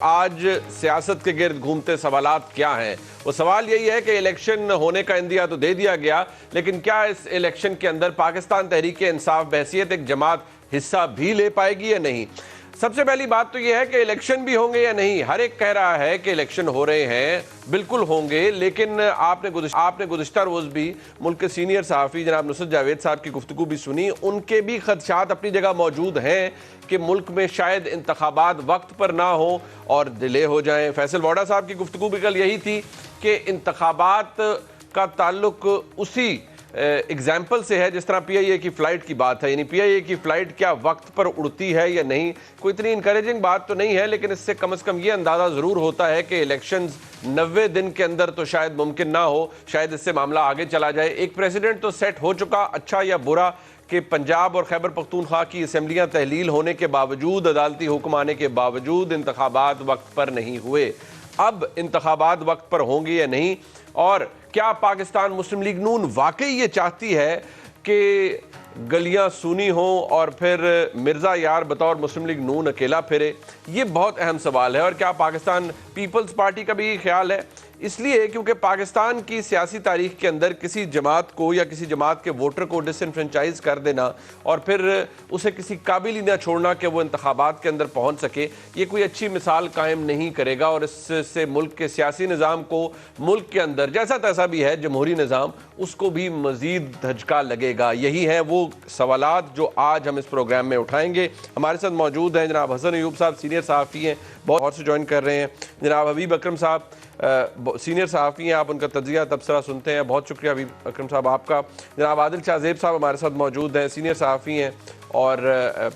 آج سیاست کے گرد گھومتے سوالات کیا ہیں؟ وہ سوال یہی ہے کہ الیکشن ہونے کا اندیا تو دے دیا گیا، لیکن کیا اس الیکشن کے اندر پاکستان تحریک انصاف بحیثیت ایک جماعت حصہ بھی لے پائے گی یا نہیں؟ سب سے پہلی بات تو یہ ہے کہ الیکشن بھی ہوں گے یا نہیں۔ ہر ایک کہہ رہا ہے کہ الیکشن ہو رہے ہیں، بالکل ہوں گے، لیکن آپ نے گزشتہ روز بھی ملک کے سینئر صحافی جناب نصرت جاوید صاحب کی گفتگو بھی سنی۔ ان کے بھی خدشات اپنی جگہ موجود ہیں کہ ملک میں شاید انتخابات وقت پر نہ ہوں اور ڈیلے ہو جائیں۔ فیصل ووڈا صاحب کی گفتگو بھی کل یہی تھی کہ انتخابات کا تعلق اسی اگزامپل سے ہے جس طرح پی آئی اے کی فلائٹ کی بات ہے، یعنی پی آئی اے کی فلائٹ کیا وقت پر اڑتی ہے یا نہیں۔ کوئی اتنی انکریجنگ بات تو نہیں ہے، لیکن اس سے کم از کم یہ اندازہ ضرور ہوتا ہے کہ الیکشنز 90 دن کے اندر تو شاید ممکن نہ ہو، شاید اس سے معاملہ آگے چلا جائے۔ ایک پریزیڈنٹ تو سیٹ ہو چکا، اچھا یا برا، کہ پنجاب اور خیبر پختونخوا کی اسمبلیاں تحلیل ہونے کے باوجود، عدالتی حکم آنے کے باوجود انتخابات وقت پر نہیں ہوئے۔ اب انتخابات وقت پر ہوں گے یا نہیں، اور کیا پاکستان مسلم لیگ نون واقعی یہ چاہتی ہے کہ گلیاں سونی ہوں اور پھر مرزا یار بطور مسلم لیگ نون اکیلا پھرے؟ یہ بہت اہم سوال ہے۔ اور کیا پاکستان پیپلز پارٹی کا بھی یہ خیال ہے؟ اس لیے کیونکہ پاکستان کی سیاسی تاریخ کے اندر کسی جماعت کو یا کسی جماعت کے ووٹر کو ڈس انفرنچائز کر دینا اور پھر اسے کسی قابل ہی نہ چھوڑنا کہ وہ انتخابات کے اندر پہنچ سکے، یہ کوئی اچھی مثال قائم نہیں کرے گا، اور اس سے ملک کے سیاسی نظام کو، ملک کے اندر جیسا تیسا بھی ہے جمہوری نظام، اس کو بھی مزید دھچکا لگے گا۔ یہی ہیں وہ سوالات جو آج ہم اس پروگرام میں اٹھائیں گے۔ ہمارے ساتھ موجود ہیں جناب حسن ایوب صاحب، سینئر صحافی ہیں، بہت اور سے جوائن کر رہے ہیں۔ جناب حبیب اکرم صاحب سینئر صحافی ہیں، آپ ان کا تجزیہ تبصرہ سنتے ہیں، بہت شکریہ حبیب اکرم صاحب آپ کا۔ جناب عادل شاہ زیب صاحب ہمارے ساتھ موجود ہیں، سینئر صحافی ہیں اور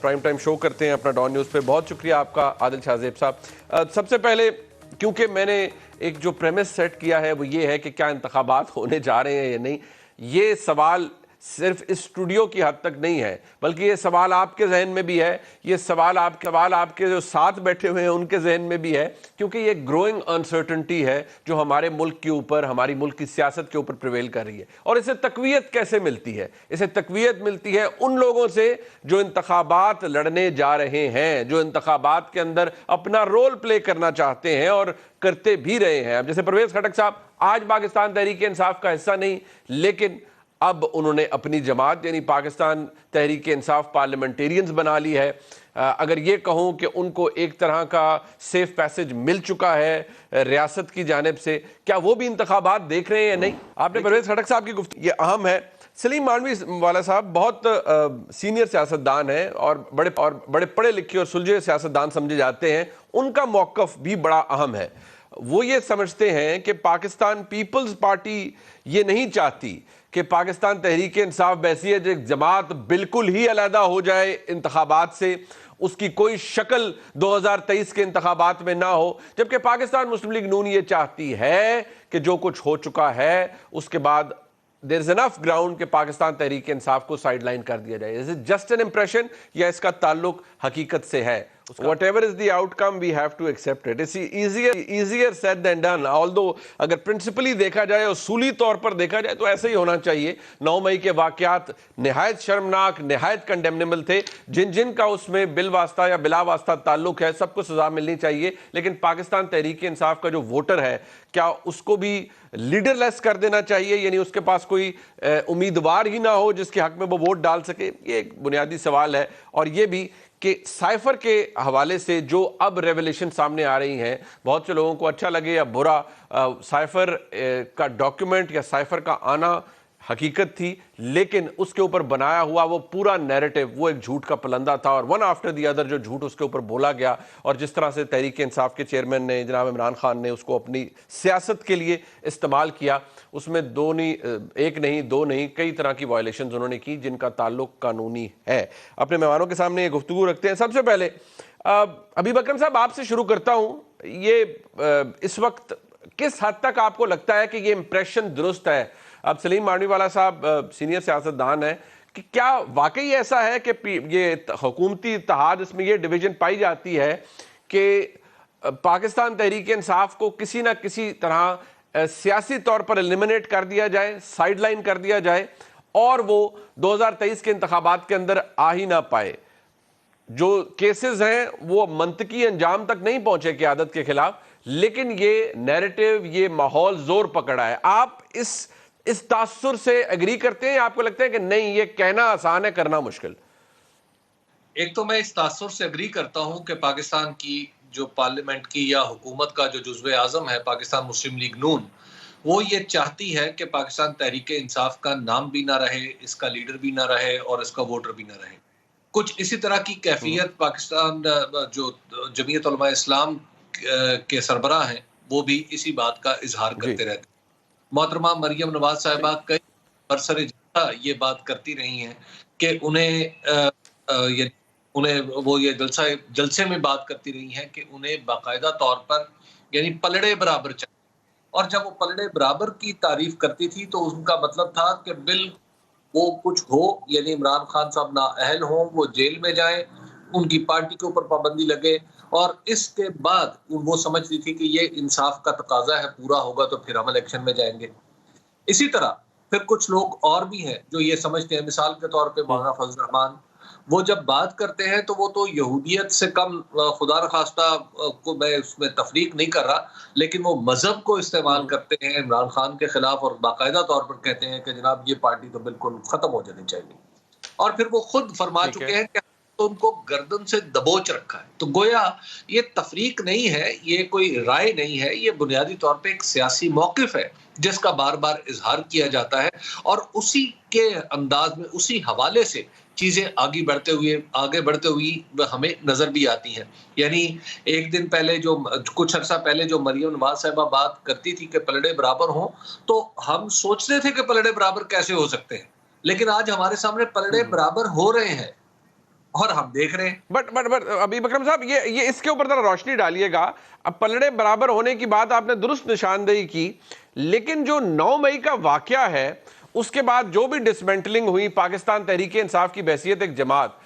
پرائم ٹائم شو کرتے ہیں اپنا ڈان نیوز پہ، بہت شکریہ آپ کا عادل شاہ زیب صاحب۔ سب سے پہلے کیونکہ میں نے ایک جو پریمس سیٹ کیا ہے وہ یہ ہے کہ کیا انتخابات ہونے جا رہے ہیں یا نہیں، یہ سوال صرف اس اسٹوڈیو کی حد تک نہیں ہے، بلکہ یہ سوال آپ کے ذہن میں بھی ہے، یہ سوال آپ کے جو ساتھ بیٹھے ہوئے ہیں ان کے ذہن میں بھی ہے، کیونکہ یہ گروئنگ انسرٹنٹی ہے جو ہمارے ملک کے اوپر، ہماری ملک کی سیاست کے اوپر پریویل کر رہی ہے۔ اور اسے تقویت کیسے ملتی ہے؟ اسے تقویت ملتی ہے ان لوگوں سے جو انتخابات لڑنے جا رہے ہیں، جو انتخابات کے اندر اپنا رول پلے کرنا چاہتے ہیں اور کرتے بھی رہے ہیں۔ اب جیسے پرویز خٹک صاحب آج پاکستان تحریک انصاف کا حصہ نہیں، لیکن اب انہوں نے اپنی جماعت یعنی پاکستان تحریک انصاف پارلیمنٹیرینز بنا لی ہے۔ اگر یہ کہوں کہ ان کو ایک طرح کا سیف پیسج مل چکا ہے ریاست کی جانب سے، کیا وہ بھی انتخابات دیکھ رہے ہیں یا نہیں؟ آپ نے پرویز خٹک صاحب کی گفتگو، یہ اہم ہے۔ سلیم مانوی والا صاحب بہت سینئر سیاستدان ہیں اور بڑے پڑھے لکھے اور سلجھے سیاستدان سمجھے جاتے ہیں، ان کا موقف بھی بڑا اہم ہے۔ وہ یہ سمجھتے ہیں کہ پاکستان پیپلز پارٹی یہ نہیں چاہتی کہ پاکستان تحریک انصاف بحیثیت ایک جماعت بالکل ہی علیحدہ ہو جائے انتخابات سے، اس کی کوئی شکل 2023 کے انتخابات میں نہ ہو، جبکہ پاکستان مسلم لیگ نون یہ چاہتی ہے کہ جو کچھ ہو چکا ہے اس کے بعد there is enough ground کہ پاکستان تحریک انصاف کو سائیڈ لائن کر دیا جائے۔ Is it just an impression یا اس کا تعلق حقیقت سے ہے؟ Whatever is the outcome we have to accept it. It's easier said than done. Although اگر پرنسپلی دیکھا جائے، اصولی طور پر دیکھا جائے تو ایسا ہی ہونا چاہیے۔ 9 مئی کے واقعات نہایت شرمناک، نہایت کنڈیمنیبل تھے، جن کا اس میں بالواسطہ یا بلا واسطہ تعلق ہے، سب کو سزا ملنی چاہیے، لیکن پاکستان تحریک انصاف کا جو ووٹر ہے کیا اس کو بھی لیڈر لیس کر دینا چاہیے، یعنی اس کے پاس کوئی امیدوار ہی نہ ہو جس کے حق میں وہ ووٹ ڈال سکے؟ یہ ایک بنیادی سوال ہے۔ اور یہ بھی کہ سائفر کے حوالے سے جو اب ریولیشن سامنے آ رہی ہیں، بہت سے لوگوں کو اچھا لگے یا برا، سائفر کا ڈاکیومنٹ یا سائفر کا آنا حقیقت تھی، لیکن اس کے اوپر بنایا ہوا وہ پورا نیریٹو وہ ایک جھوٹ کا پلندہ تھا، اور ون آفٹر دی ادر جو جھوٹ اس کے اوپر بولا گیا، اور جس طرح سے تحریک انصاف کے چیئرمین نے جناب عمران خان نے اس کو اپنی سیاست کے لیے استعمال کیا، اس میں ایک نہیں دو نہیں کئی طرح کی وائلیشنز انہوں نے کی جن کا تعلق قانونی ہے۔ اپنے مہمانوں کے سامنے یہ گفتگو رکھتے ہیں۔ سب سے پہلے حبیب اکرم صاحب آپ سے شروع کرتا ہوں، یہ اس وقت کس حد تک آپ کو لگتا ہے کہ یہ امپریشن درست ہے؟ اب سلیم مانوی والا صاحب سینئر سیاستدان ہیں، کہ کیا واقعی ایسا ہے کہ یہ حکومتی اتحاد، اس میں یہ ڈویژن پائی جاتی ہے کہ پاکستان تحریک انصاف کو کسی نہ کسی طرح سیاسی طور پر ایلیمنیٹ کر دیا جائے، سائیڈ لائن کر دیا جائے، اور وہ 2023 کے انتخابات کے اندر آ ہی نہ پائے؟ جو کیسز ہیں وہ منطقی انجام تک نہیں پہنچے قیادت کے خلاف، لیکن یہ نیریٹو، یہ ماحول زور پکڑا ہے. آپ اس تاثر سے اگری کرتے ہیں یا آپ کو لگتا ہے کہ نہیں یہ کہنا آسان ہے کرنا مشکل؟ ایک تو میں اس تاثر سے اگری کرتا ہوں کہ پاکستان کی جو پارلیمنٹ کی یا حکومت کا جو جزو اعظم ہے پاکستان مسلم لیگ نون، وہ یہ چاہتی ہے کہ پاکستان تحریک انصاف کا نام بھی نہ رہے، اس کا لیڈر بھی نہ رہے اور اس کا ووٹر بھی نہ رہے. کچھ اسی طرح کی کیفیت پاکستان جو جمعیت علماء اسلام کے سربراہ ہیں وہ بھی اسی بات کا اظہار کرتے رہتے ہیں. محترمہ مریم نواز صاحبہ کئی برسر جلسہ یہ بات کرتی رہی ہیں کہ انہیں وہ یہ جلسے میں بات کرتی رہی ہیں کہ انہیں باقاعدہ طور پر یعنی پلڑے برابر چاہیے. اور جب وہ پلڑے برابر کی تعریف کرتی تھی تو ان کا مطلب تھا کہ وہ کچھ ہو، یعنی عمران خان صاحب نااہل ہوں، وہ جیل میں جائیں، ان کی پارٹی کے اوپر پابندی لگے، اور اس کے بعد وہ سمجھتی تھی کہ یہ انصاف کا تقاضا ہے، پورا ہوگا تو پھر ہم الیکشن میں جائیں گے. اسی طرح پھر کچھ لوگ اور بھی ہیں جو یہ سمجھتے ہیں، مثال کے طور پہ مولانا فضل الرحمان، وہ جب بات کرتے ہیں تو وہ تو یہودیت سے کم، خدا نخواستہ کو میں اس میں تفریق نہیں کر رہا، لیکن وہ مذہب کو استعمال کرتے ہیں عمران خان کے خلاف اور باقاعدہ طور پر کہتے ہیں کہ جناب یہ پارٹی تو بالکل ختم ہو جانی چاہیے. اور پھر وہ خود فرما چکے ہیں کہ تو ان کو گردن سے دبوچ رکھا ہے. تو گویا یہ تفریق نہیں ہے، یہ کوئی رائے نہیں ہے، یہ بنیادی طور پہ ایک سیاسی موقف ہے جس کا بار بار اظہار کیا جاتا ہے، اور اسی کے انداز میں اسی حوالے سے چیزیں آگے بڑھتے ہوئی ہمیں نظر بھی آتی ہیں. یعنی ایک دن پہلے کچھ عرصہ پہلے جو مریم نواز صاحبہ بات کرتی تھی کہ پلڑے برابر ہوں، تو ہم سوچتے تھے کہ پلڑے برابر کیسے ہو سکتے ہیں، لیکن آج ہمارے سامنے پلڑے برابر ہو رہے ہیں اور ہم دیکھ رہے ہیں. بٹ ابھی بکرم صاحب یہ اس کے اوپر ذرا روشنی ڈالیے گا. اب پلڑے برابر ہونے کی بات آپ نے درست نشاندہی کی، لیکن جو 9 مئی کا واقعہ ہے اس کے بعد جو بھی ڈسمنٹلنگ ہوئی پاکستان تحریک انصاف کی بحیثیت ایک جماعت،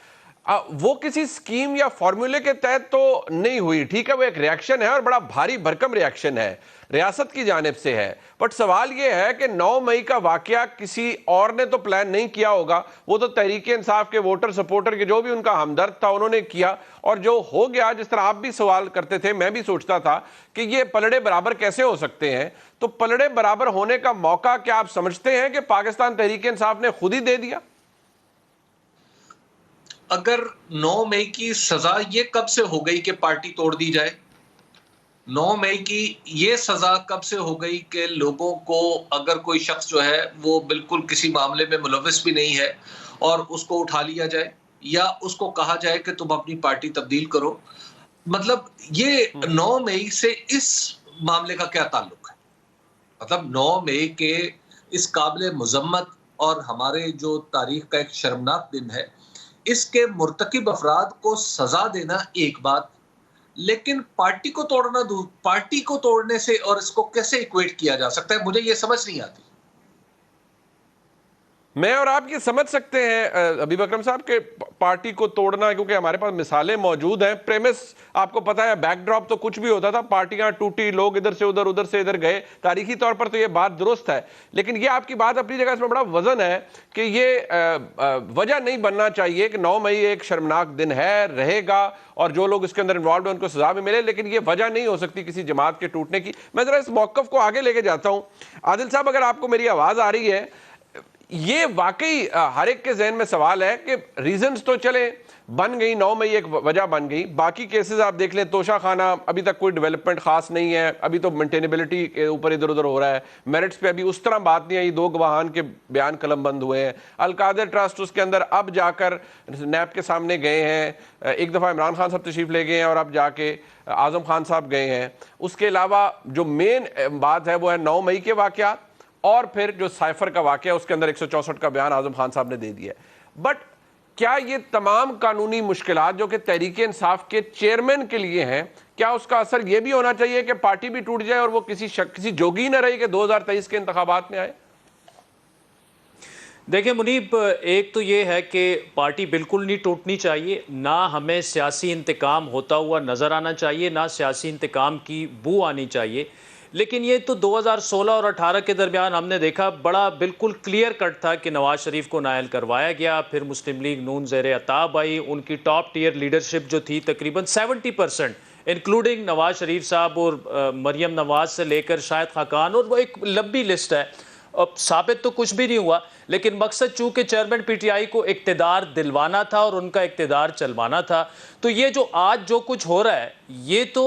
وہ کسی سکیم یا فارمولے کے تحت تو نہیں ہوئی. ٹھیک ہے، وہ ایک ریاکشن ہے اور بڑا بھاری بھرکم ریاکشن ہے، ریاست کی جانب سے ہے. بٹ سوال یہ ہے کہ 9 مئی کا واقعہ کسی اور نے تو پلان نہیں کیا ہوگا، وہ تو تحریک انصاف کے ووٹر سپورٹر کے جو بھی ان کا ہمدرد تھا انہوں نے کیا، اور جو ہو گیا، جس طرح آپ بھی سوال کرتے تھے میں بھی سوچتا تھا کہ یہ پلڑے برابر کیسے ہو سکتے ہیں. تو پلڑے برابر ہونے کا موقع کیا آپ سمجھتے ہیں کہ پاکستان تحریک انصاف نے خود ہی دے دیا؟ اگر 9 مئی کی سزا یہ کب سے ہو گئی کہ پارٹی توڑ دی جائے؟ 9 مئی کی یہ سزا کب سے ہو گئی کہ لوگوں کو اگر کوئی شخص جو ہے وہ بالکل کسی معاملے میں ملوث بھی نہیں ہے اور اس کو اٹھا لیا جائے یا اس کو کہا جائے کہ تم اپنی پارٹی تبدیل کرو؟ مطلب یہ 9 مئی سے اس معاملے کا کیا تعلق ہے؟ مطلب 9 مئی کے اس قابل مذمت اور ہمارے جو تاریخ کا ایک شرمناک دن ہے، اس کے مرتکب افراد کو سزا دینا ایک بات، لیکن پارٹی کو توڑنے سے اور اس کو کیسے ایکویٹ کیا جا سکتا ہے، مجھے یہ سمجھ نہیں آتی. میں اور آپ یہ سمجھ سکتے ہیں ابھی بکرم صاحب کہ پارٹی کو توڑنا، کیونکہ ہمارے پاس مثالیں موجود ہیں. پریمس آپ کو پتا ہے، بیک ڈراپ تو کچھ بھی ہوتا تھا، پارٹیاں ٹوٹی، لوگ ادھر سے ادھر گئے. تاریخی طور پر تو یہ بات درست ہے، لیکن یہ آپ کی بات اپنی جگہ اس میں بڑا وزن ہے کہ یہ وجہ نہیں بننا چاہیے کہ 9 مئی ایک شرمناک دن ہے، رہے گا، اور جو لوگ اس کے اندر انوالوڈ ہیں ان کو سزا بھی ملے، لیکن یہ وجہ نہیں ہو سکتی کسی جماعت کے ٹوٹنے کی. میں ذرا اس موقف کو آگے لے کے جاتا ہوں. عادل صاحب، اگر آپ کو میری آواز آ رہی ہے، یہ واقعی ہر ایک کے ذہن میں سوال ہے کہ ریزنز تو چلیں بن گئی، 9 مئی ایک وجہ بن گئی. باقی کیسز آپ دیکھ لیں، توشہ خانہ ابھی تک کوئی ڈیولپمنٹ خاص نہیں ہے، ابھی تو مینٹینیبلٹی کے اوپر ادھر ادھر ہو رہا ہے، میرٹس پہ ابھی اس طرح بات نہیں آئی، 2 گواہان کے بیان قلم بند ہوئے ہیں. القادر ٹرسٹ اس کے اندر اب جا کر نیب کے سامنے گئے ہیں، ایک دفعہ عمران خان صاحب تشریف لے گئے ہیں اور اب جا کے اعظم خان صاحب گئے ہیں. اس کے علاوہ جو مین بات ہے وہ ہے 9 مئی کے واقعات، اور پھر جو سائفر کا واقعہ اس کے اندر 164 کا بیان اعظم خان صاحب نے دے دیا ہے. بٹ کیا یہ تمام قانونی مشکلات جو کہ تحریک انصاف کے چیئرمین کے لیے ہیں، کیا اس کا اثر یہ بھی ہونا چاہیے کہ پارٹی بھی ٹوٹ جائے اور وہ کسی جوگی نہ رہی کہ 2023 کے انتخابات میں آئے؟ دیکھیں منیب، ایک تو یہ ہے کہ پارٹی بالکل نہیں ٹوٹنی چاہیے، نہ ہمیں سیاسی انتقام ہوتا ہوا نظر آنا چاہیے، نہ سیاسی انتقام کی بو آنی چاہیے. لیکن یہ تو 2016 اور 18 کے درمیان ہم نے دیکھا بڑا بالکل کلیئر کٹ تھا کہ نواز شریف کو نائل کروایا گیا، پھر مسلم لیگ نون زیر عطاب آئی، ان کی ٹاپ ٹیئر لیڈرشپ جو تھی تقریباً 70% انکلوڈنگ نواز شریف صاحب اور مریم نواز سے لے کر شاہد خاقان، اور وہ ایک لمبی لسٹ ہے. اب ثابت تو کچھ بھی نہیں ہوا، لیکن مقصد چونکہ چیئرمین پی ٹی آئی کو اقتدار دلوانا تھا اور ان کا اقتدار چلوانا تھا. تو یہ جو آج جو کچھ ہو رہا ہے یہ تو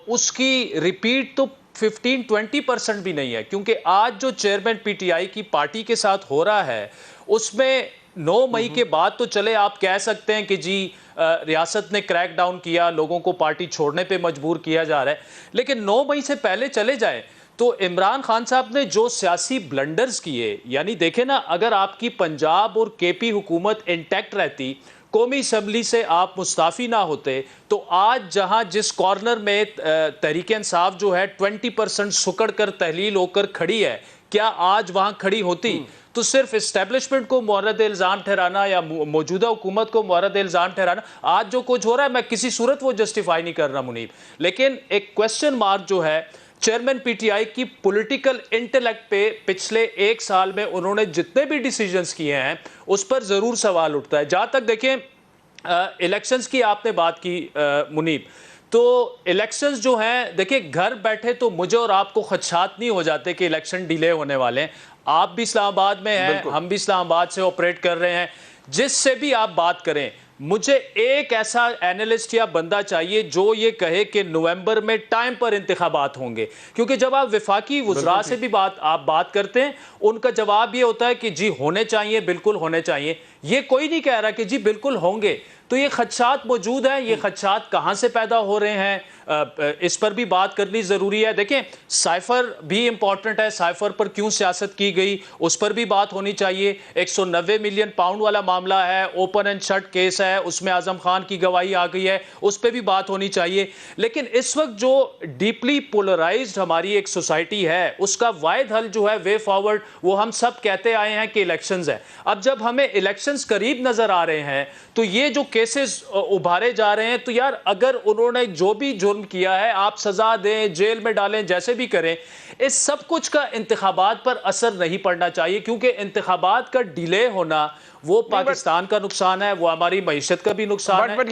اس کی ریپیٹ تو 15-20% بھی نہیں ہے، کیونکہ آج جو چیئرمین پی ٹی آئی کی پارٹی کے ساتھ ہو رہا ہے اس میں 9 مئی کے بعد تو چلے آپ کہہ سکتے ہیں کہ جی ریاست نے کریک ڈاؤن کیا، لوگوں کو پارٹی چھوڑنے پہ مجبور کیا جا رہا ہے، لیکن 9 مئی سے پہلے چلے جائیں تو عمران خان صاحب نے جو سیاسی بلنڈرز کیے، یعنی دیکھیں نا، اگر آپ کی پنجاب اور کے پی حکومت انٹیکٹ رہتی، قومی اسمبلی سے آپ مستعفی نہ ہوتے، تو آج جہاں جس کارنر میں تحریک انصاف جو ہے 20% سکڑ کر تحلیل ہو کر کھڑی ہے، کیا آج وہاں کھڑی ہوتی؟ تو صرف اسٹیبلشمنٹ کو مورد الزام ٹھہرانا یا موجودہ حکومت کو مورد الزام ٹھہرانا، آج جو کچھ ہو رہا ہے میں کسی صورت وہ جسٹیفائی نہیں کر رہا منیب، لیکن ایک کویسچن مارک جو ہے چیئرمین پی ٹی آئی کی پولیٹیکل انٹیلیکٹ پہ پچھلے 1 سال میں انہوں نے جتنے بھی ڈیسیجنز کیے ہیں اس پر ضرور سوال اٹھتا ہے. جہاں تک دیکھیں الیکشنز کی آپ نے بات کی منیب، تو الیکشنز جو ہیں دیکھیں گھر بیٹھے تو مجھے اور آپ کو خدشات نہیں ہو جاتے کہ الیکشن ڈیلے ہونے والے ہیں. آپ بھی اسلام آباد میں ہیں، ہم بھی اسلام آباد سے آپریٹ کر رہے ہیں، جس سے بھی آپ بات کریں مجھے ایک ایسا اینالسٹ یا بندہ چاہیے جو یہ کہے کہ نومبر میں ٹائم پر انتخابات ہوں گے، کیونکہ جب آپ وفاقی وزراء سے بھی آپ بات کرتے ہیں ان کا جواب یہ ہوتا ہے کہ جی ہونے چاہیے، بالکل ہونے چاہیے. یہ کوئی نہیں کہہ رہا کہ جی بالکل ہوں گے. تو یہ خدشات موجود ہیں، یہ خدشات کہاں سے پیدا ہو رہے ہیں، اس پر بھی بات کرنی ضروری ہے. دیکھیں سائفر بھی امپورٹنٹ ہے، سائفر پر کیوں سیاست کی گئی اس پر بھی بات ہونی چاہیے. 190 ملین پاؤنڈ والا معاملہ ہے، اوپن اینڈ شٹ کیس ہے، اس میں اعظم خان کی گواہی آ گئی ہے، اس پہ بھی بات ہونی چاہیے. لیکن اس وقت جو ڈیپلی پولرائزڈ ہماری ایک سوسائٹی ہے اس کا واحد حل جو ہے وے فارورڈ، وہ ہم سب کہتے آئے ہیں کہ الیکشنز ہے. اب جب ہمیں الیکشنز قریب نظر آ رہے ہیں تو یہ جو کیسز ابھارے جا رہے ہیں، تو یار اگر انہوں نے جو بھی جرم کیا ہے آپ سزا دیں، جیل میں ڈالیں، جیسے بھی کریں، اس سب کچھ کا انتخابات پر اثر نہیں پڑنا چاہیے، کیونکہ انتخابات کا ڈیلے ہونا وہ پاکستان کا نقصان ہے، وہ ہماری معیشت کا بھی نقصان ہے.